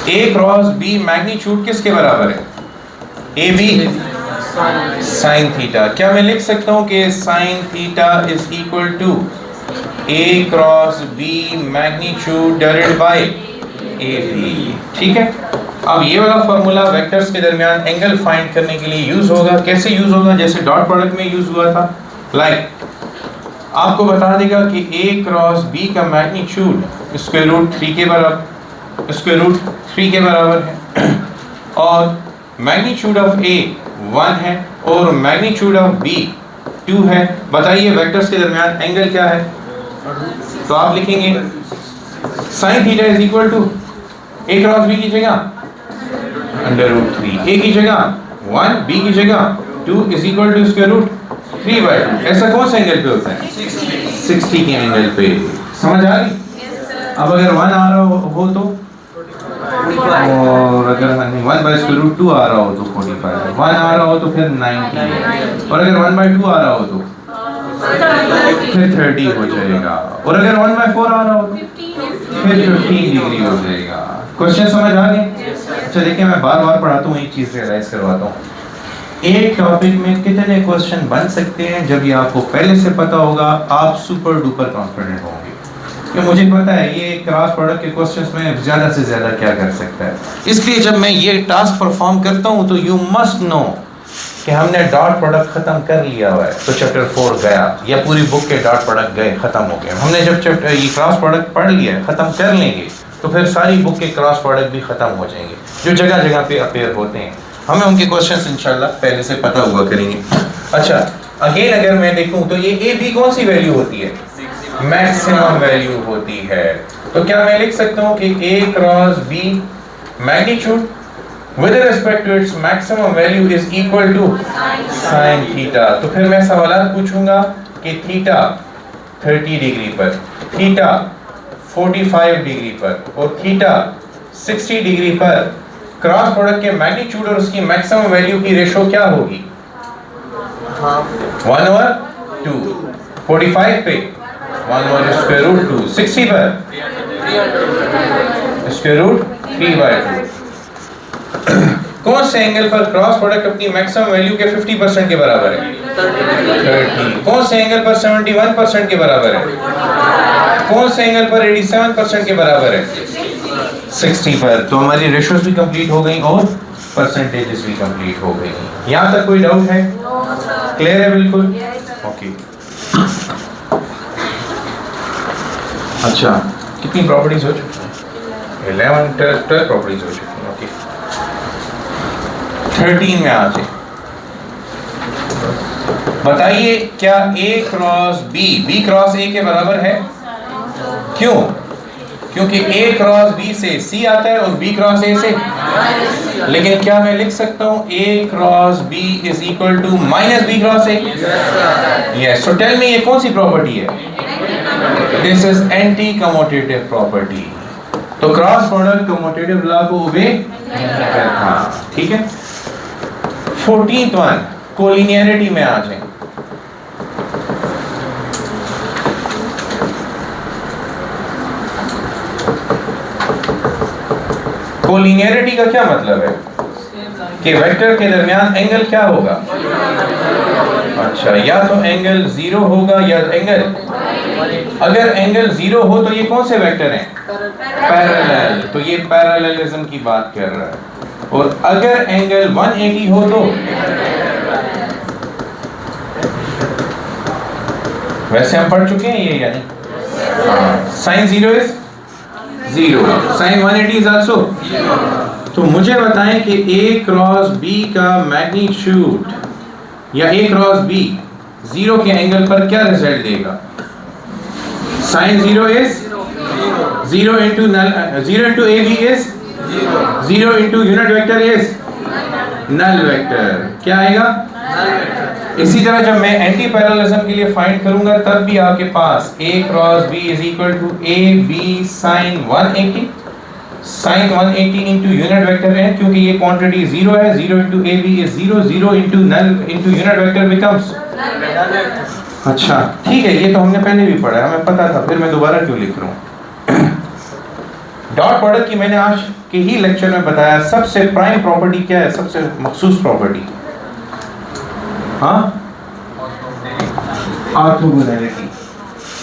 Speaker 1: A cross B magnitude किसके बराबर है? A B sine theta. क्या मैं लिख सकता हूं कि sine theta is equal to A cross B magnitude divided by A B? ठीक है। अब ये वाला फार्मूला वेक्टर्स के दरमियान एंगल फाइंड करने के लिए यूज होगा। कैसे यूज होगा? जैसे डॉट प्रोडक्ट में यूज हुआ था। आपको बता देगा कि ए क्रॉस बी का मैग्नीट्यूड स्क्वायर रूट 3 के बराबर है और मैग्नीट्यूड ऑफ ए 1 है और मैग्नीट्यूड ऑफ बी 2 है। बताइए वेक्टर्स के दरमियान एंगल क्या है? तो आप लिखेंगे sine theta is equal to A cross B की जगह अंडर रूट 3, ए की जगह 1, बी की जगह 2 is equal to square root 3/2। ऐसा कौन सा एंगल पे होता है? 60 के एंगल पे। समझ आ रही? अब अगर 1 आ रहा हो तो, और अगर 1/√2 आ रहा हो तो 45, 1 आ रहा हो तो फिर 90, और अगर 1/2 आ रहा हो तो फिर 30 हो जाएगा, और अगर 1/4 आ रहा हो तो फिर 15 डिग्री हो जाएगा। क्वेश्चन समझ आ गए? अच्छा देखिए, मैं बार बार पढ़ाता हूँ, एक चीज़ रियलाइज करवाता हूँ। एक टॉपिक में कितने क्वेश्चन बन सकते हैं जब ये आपको पहले से पता होगा, आप सुपर डुपर कॉन्फिडेंट होंगे कि मुझे पता है ये क्रॉस प्रोडक्ट के क्वेश्चंस में ज़्यादा से ज़्यादा क्या कर सकता है। इसलिए जब मैं ये टास्क परफॉर्म करता हूँ तो यू मस्ट नो कि हमने डॉट प्रोडक्ट ख़त्म कर लिया हुआ है, तो चैप्टर 4 गया या पूरी बुक के डॉट प्रोडक्ट गए, ख़त्म हो गए। हमने जब चैप्टर ये क्रॉस प्रोडक्ट पढ़ लिया है, ख़त्म कर लेंगे, तो फिर सारी बुक के क्रॉस प्रोडक्ट भी ख़त्म हो जाएंगे जो जगह जगह पे अपेयर होते हैं। हमें उनके क्वेश्चंस इंशाल्लाह पहले से पता हुआ करेंगे। अच्छा, अगेन अगर मैं देखूं तो ये ए बी कौन सी वैल्यू होती है? मैक्सिमम वैल्यू होती है। तो क्या मैं लिख सकता हूं कि A cross B magnitude with respect to its maximum value is equal to sine theta. तो फिर मैं सवालात पूछूंगा कि थीटा 30 डिग्री पर, थीटा 45 डिग्री पर और थीटा 60 डिग्री पर क्रॉस प्रोडक्ट के मैग्नीट्यूड और उसकी मैक्सिमम वैल्यू की रेशो क्या होगी? 1/2। 45 पे 1/√2, 60 पर √3/2। कौन से एंगल पर क्रॉस प्रोडक्ट अपनी मैक्सिमम वैल्यू के 50% के बराबर है? 30। कौन से एंगल पर 71% के बराबर है? कौन से एंगल पर 87% के बराबर है? 60 पर। तो हमारी रेशोस भी कंप्लीट हो गई और परसेंटेजेस भी कंप्लीट हो गई। यहाँ तक कोई डाउट है? क्लियर है बिल्कुल? ओके। अच्छा, कितनी प्रॉपर्टीज हो चुकी हैं? 11, 12 प्रॉपर्टीज हो चुकी हैं। ओके, 13 में आ जाए। बताइए क्या ए क्रॉस बी क्रॉस ए के बराबर है? क्यों? क्योंकि ए क्रॉस बी से सी आता है और बी क्रॉस ए से। लेकिन क्या मैं लिख सकता हूं A cross B is equal to minus B cross A? Yes. So tell me, ये कौन सी प्रॉपर्टी है? This is anti commutative property. तो क्रॉस प्रोडक्ट कम्यूटेटिव लॉ को ओबे करता है। ठीक है। 14th वन, कोलिनियरिटी में आ जाए। कोलिनियरिटी का क्या मतलब है? कि वेक्टर के दरमियान एंगल क्या होगा? अच्छा, या तो एंगल 0 होगा या एंगल, अगर एंगल 0 हो तो ये कौन से वेक्टर हैं? पैरेलल। तो ये पैरेललिज्म की बात कर रहा है। और अगर एंगल 180 हो तो, वैसे हम पढ़ चुके हैं ये यानी sine 0 is 0, sine 180 is also. तो मुझे बताएं कि ए क्रॉस बी का मैग्नीट्यूड या ए क्रॉस बी 0 के एंगल पर क्या रिजल्ट देगा? Sine 0 is 0 into null, 0 into A B is 0 into unit vector is null vector. क्या आएगा? इसी तरह जब मैं एंटी पैरेललिज्म के लिए फाइंड करूंगा तब भी आपके पास a cross b is equal to a b sin 180 sin 180 into unit vector है, क्योंकि ये क्वांटिटी 0 है. 0 into a b is 0, 0 into null into unit vector becomes. अच्छा ठीक है, ये तो हमने पहले भी पढ़ा है, हमें पता था, फिर मैं दोबारा क्यों लिख रहा हूँ. डॉट प्रोडक्ट की मैंने आज के ही लेक्चर में बताया सबसे प्राइम प्रॉपर्टी क्या है, सबसे मखसूस प्रॉपर्टी. हाँ, ऑर्थोगोनैलिटी.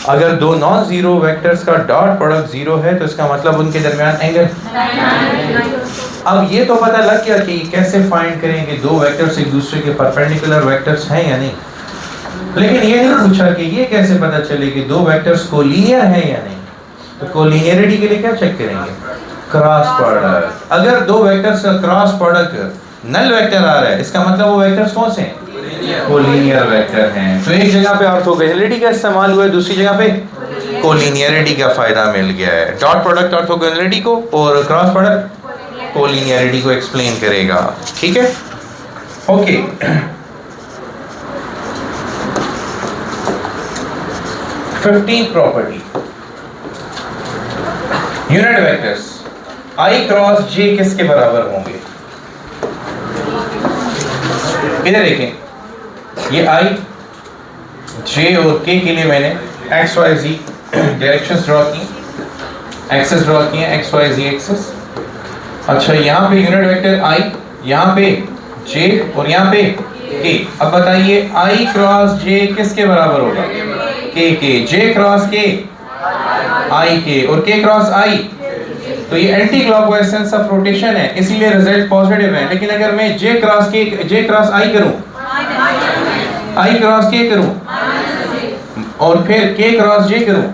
Speaker 1: अगर दो नॉन जीरो वेक्टर्स का डॉट प्रोडक्ट जीरो है तो इसका मतलब उनके दरमियान एंगल. अब ये तो पता लग गया कि कैसे फाइंड करें कि दो वेक्टर्स एक दूसरे के परपेंडिकुलर वेक्टर्स हैं या नहीं, लेकिन ये नहीं पूछा कि ये कैसे पता चले कि दो वेक्टर्स कोलिनियर हैं या नहीं. तो कोलिनियरिटी के लिए क्या चेक करेंगे, क्रॉस प्रोडक्ट. अगर दो वेक्टर्स का क्रॉस प्रोडक्ट नल वेक्टर आ रहा है, इसका मतलब वो वेक्टर्स कौन से हैं, कोलिनियर वेक्टर हैं. तो एक जगह पे ऑर्थोगोनैलिटी का इस्तेमाल हुआ है, दूसरी जगह पे कोलिनियरिटी का फायदा मिल गया है. डॉट प्रोडक्ट ऑर्थोगोनैलिटी को और क्रॉस प्रोडक्ट कोलिनियरिटी को एक्सप्लेन करेगा. ठीक है, okay. 15th property, unit vectors i cross j किसके बराबर होंगे. इधर देखें, ये i j और k के लिए मैंने x y z directions draw की, एक्सेस ड्रॉ किए, x y z एक्सेस. अच्छा, यहाँ पे यूनिट वेक्टर i, यहाँ पे j और यहाँ पे k. अब बताइए i क्रॉस j किसके बराबर होगा, k के. j क्रॉस k i के और k क्रॉस i. तो ये anti clockwise sense of rotation है, इसीलिए रिजल्ट पॉजिटिव है. लेकिन अगर मैं j क्रॉस i करूं, i क्रॉस k करूं और फिर k क्रॉस j करूं,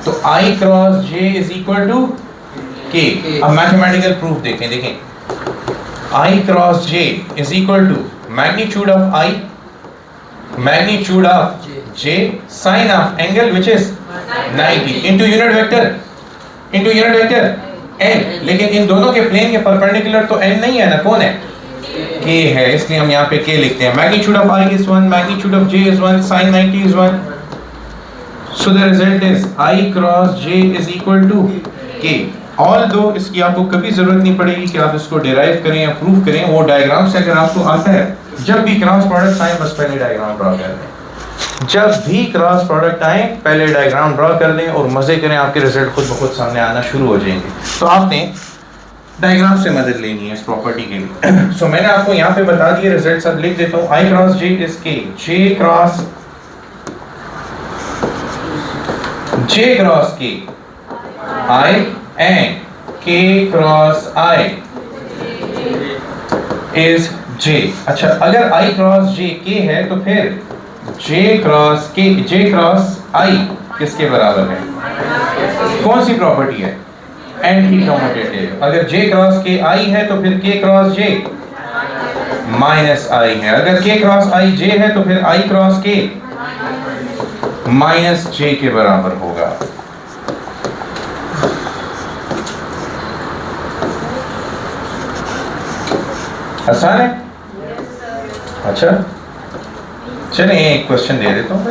Speaker 1: तो i cross j is equal to k. अब मैथमेटिकल प्रूफ देखें. i cross j is equal to magnitude of i, magnitude of j, sine of angle which is 90 into unit vector n. लेकिन इन दोनों के plane के perpendicular तो n नहीं है ना, कौन है, k है, इसलिए हम यहाँ पे k लिखते हैं. Magnitude of i is 1, magnitude of j is 1, sin 90 is 1. So the result is i cross j is equal to k. Although इसकी आपको कभी जरूरत नहीं पड़ेगी कि आप इसको डिराइव करें या प्रूव करें, वो डायग्राम से अगर आपको आता है, जब भी क्रॉस प्रोडक्ट आए बस पहले डायग्राम ड्रॉ कर दें. जब भी क्रॉस प्रोडक्ट आए पहले डायग्राम ड्रॉ कर दें और मजे करें, आपके रिजल्ट खुद ब खुद सामने आना शुरू हो जाएंगे. तो आपने डायग्राम से मदद लेनी है इस प्रॉपर्टी के लिए. सो मैंने आपको यहाँ पे बता दिए रिजल्ट, अब लिख देता हूँ. i cross j is k, j cross k i and k cross i is j. अच्छा, अगर i क्रॉस j k है तो फिर j क्रॉस i किसके बराबर है, कौन सी प्रॉपर्टी है, एंटी कम्यूटेटिव. अगर j क्रॉस k i है तो फिर k cross j minus i है. अगर k क्रॉस i j है तो फिर i cross k minus j के बराबर होगा. आसान है. अच्छा चलिए एक क्वेश्चन दे देता हूँ.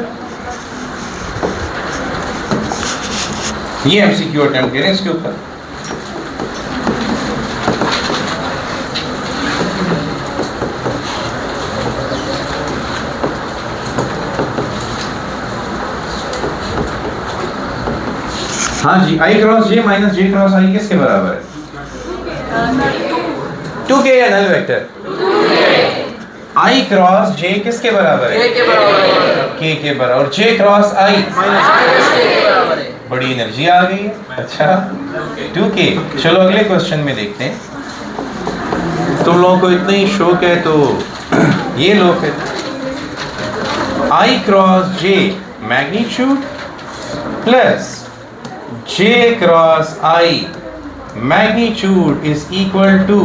Speaker 1: ये एमसीक्यू अटेम्प्ट करें इसके ऊपर. हाँ जी, i cross j minus j cross i किसके बराबर है, 2k या null vector. i cross j किसके बराबर है, k के बराबर. j क्रॉस i बड़ी एनर्जी आ गई है. अच्छा 2k. चलो अगले क्वेश्चन में देखते हैं. तुम लोगों को इतना ही शौक है तो ये लो फिर. i cross j magnitude plus j cross i magnitude is equal to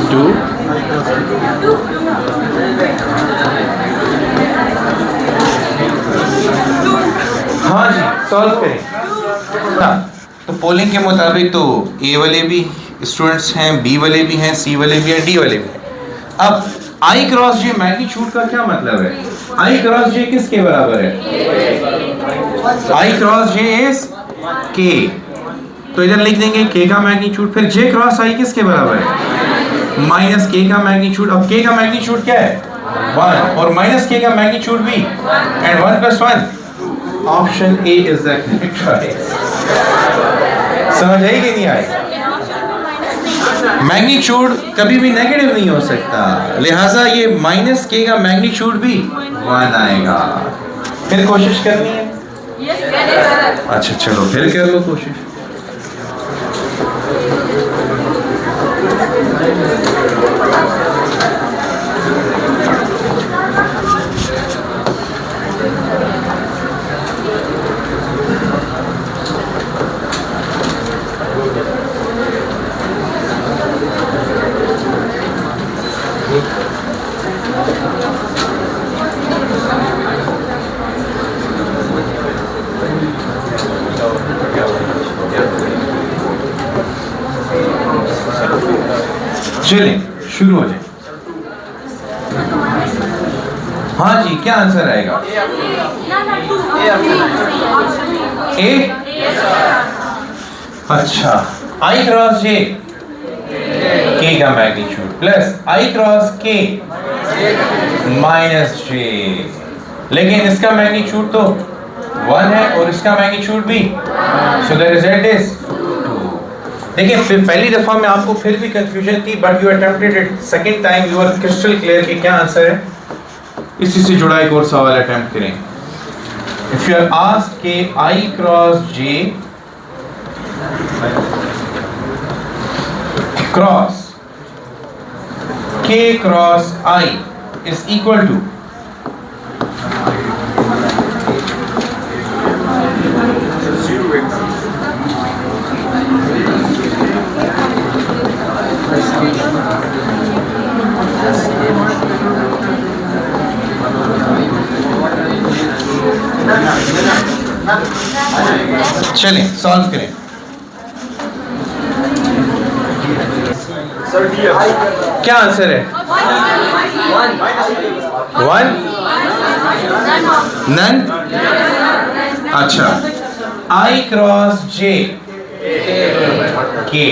Speaker 1: 2. हाँ जी, सॉल्व करें. तो पोलिंग के मुताबिक तो ए वाले भी स्टूडेंट्स हैं, बी वाले भी हैं, सी वाले भी हैं, डी वाले भी हैं। अब आई क्रॉस जे मैग्नीट्यूड का क्या मतलब है? आई क्रॉस जे किसके बराबर है? आई क्रॉस जे इज के, तो इधर लिख देंगे के का मैग्नीट्यूड। फिर जे क्रॉस आई किसके बराबर है? माइनस के का मैग्नीट्यूड। अब के का मैग्नीट्यूड क्या है? 1, और माइनस के का मैग्नीट्यूड भी, and 1 + 1। Option A is the correct choice. समझ आई कि नहीं आई? मैग्नीट्यूड कभी भी नेगेटिव नहीं हो सकता, लिहाजा ये माइनस के का मैग्नीट्यूड भी 1 आएगा। फिर कोशिश करनी है? अच्छा चलो फिर कर लो कोशिश। चलें शुरू हो जाए। हाँ जी, क्या आंसर आएगा? ए। अच्छा, आई क्रॉस जे के का मैग्नीट्यूड प्लस आई क्रॉस के माइनस जे, लेकिन इसका मैग्नीट्यूड तो 1 है और इसका मैग्नीट्यूड भी, सो द रिजल्ट इज 2। देखिए फिर पहली दफा में आपको फिर भी कंफ्यूजन थी, but you attempted it second time, you are crystal clear कि क्या आंसर है। इसी से जुड़ा एक और सवाल अटेम्प्ट करें। If you are asked K I cross J cross K cross I is equal to चलें सॉल्व करें। क्या आंसर है? 1 नन। अच्छा, आई क्रॉस जे के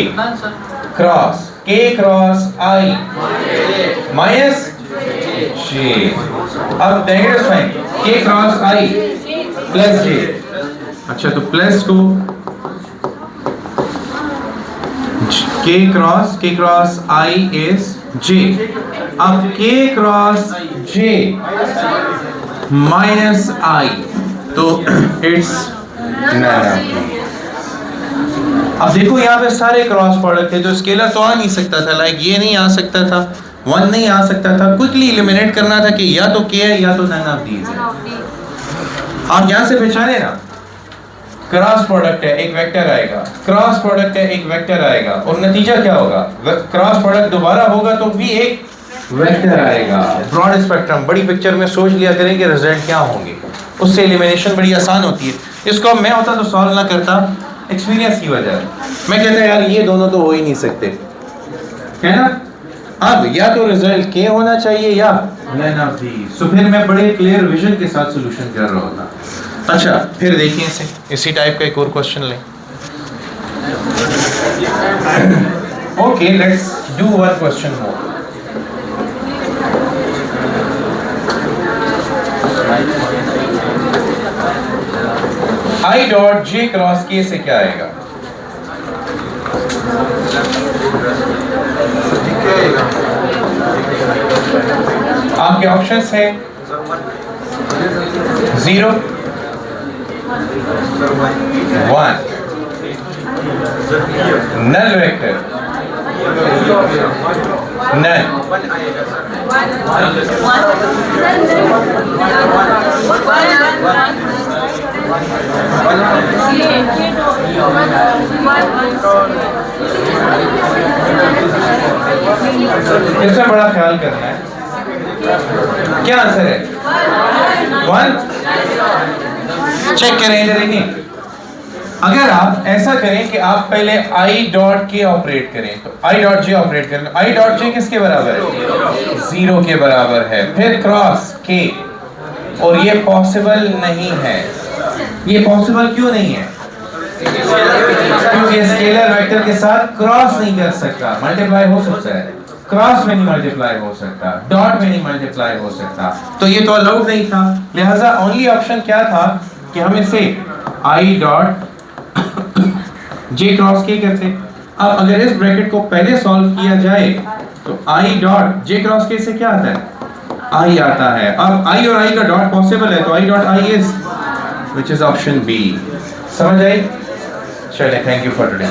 Speaker 1: क्रॉस के क्रॉस आई माइनस जे। अब नेगेटिव साइन, के क्रॉस आई प्लस जे। अच्छा, तो प्लस को के क्रॉस आई इज जे। अब के क्रॉस जे माइनस आई, तो इट्स नन। अब देखो यहाँ पे सारे क्रॉस प्रोडक्ट है, तो स्केलर तो आ नहीं सकता था, लाइक ये नहीं आ सकता था, 1 नहीं आ सकता था। क्विकली एलिमिनेट करना था कि या तो के है या तो नन ऑफ दीज है। आप यहाँ से पहचाने ना, क्रॉस प्रोडक्ट है एक वेक्टर आएगा, क्रॉस प्रोडक्ट है एक वेक्टर आएगा, और नतीजा क्या होगा? क्रॉस प्रोडक्ट दोबारा होगा तो भी एक वेक्टर आएगा। ब्रॉड स्पेक्ट्रम, बड़ी पिक्चर में सोच लिया करेंगे रिजल्ट क्या होंगे, उससे एलिमिनेशन बड़ी आसान होती है। इसको अब मैं होता तो सॉल्व ना करता, एक्सपीरियंस की वजह मैं कहता यार ये दोनों तो हो ही नहीं सकते, है ना। अब या तो रिजल्ट के होना चाहिए या नन ऑफ दीज। सो फिर मैं बड़े क्लियर विजन के साथ सॉल्यूशन कर रहा होता। अच्छा, फिर देखिए इसी टाइप का एक और क्वेश्चन लें। Okay, let's do one question more. I dot J cross के से क्या आएगा? आपके ऑप्शंस हैं 0 1 नल वेक्टर नल। इसमें बड़ा ख्याल करना है। क्या आंसर है? 1। चेक करें इधर, देखिए अगर आप ऐसा करें कि आप पहले आई डॉट के ऑपरेट करें, तो आई डॉट जे ऑपरेट करें, तो आई डॉट जे किसके बराबर है? 0 के बराबर है। फिर क्रॉस के, और ये पॉसिबल नहीं है। ये पॉसिबल क्यों नहीं है? क्योंकि स्केलर वेक्टर के साथ क्रॉस नहीं कर सकता। मल्टीप्लाई हो सकता है, क्रॉस में नहीं मल्टीप्लाई हो सकता, डॉट में नहीं मल्टीप्लाई हो सकता, तो ये तो अलाउड नहीं था। लिहाजा ओनली ऑप्शन क्या था कि हम इसे आई डॉट जे क्रॉस के करते। अब अगर इस ब्रैकेट को पहले सॉल्व किया जाए तो आई डॉट जे क्रॉस के से क्या आता है? आई आता है। अब आई और आई का डॉट पॉसिबल है, तो I dot I is, which is option B. समझ आई? चलिए, थैंक यू फॉर टुडे।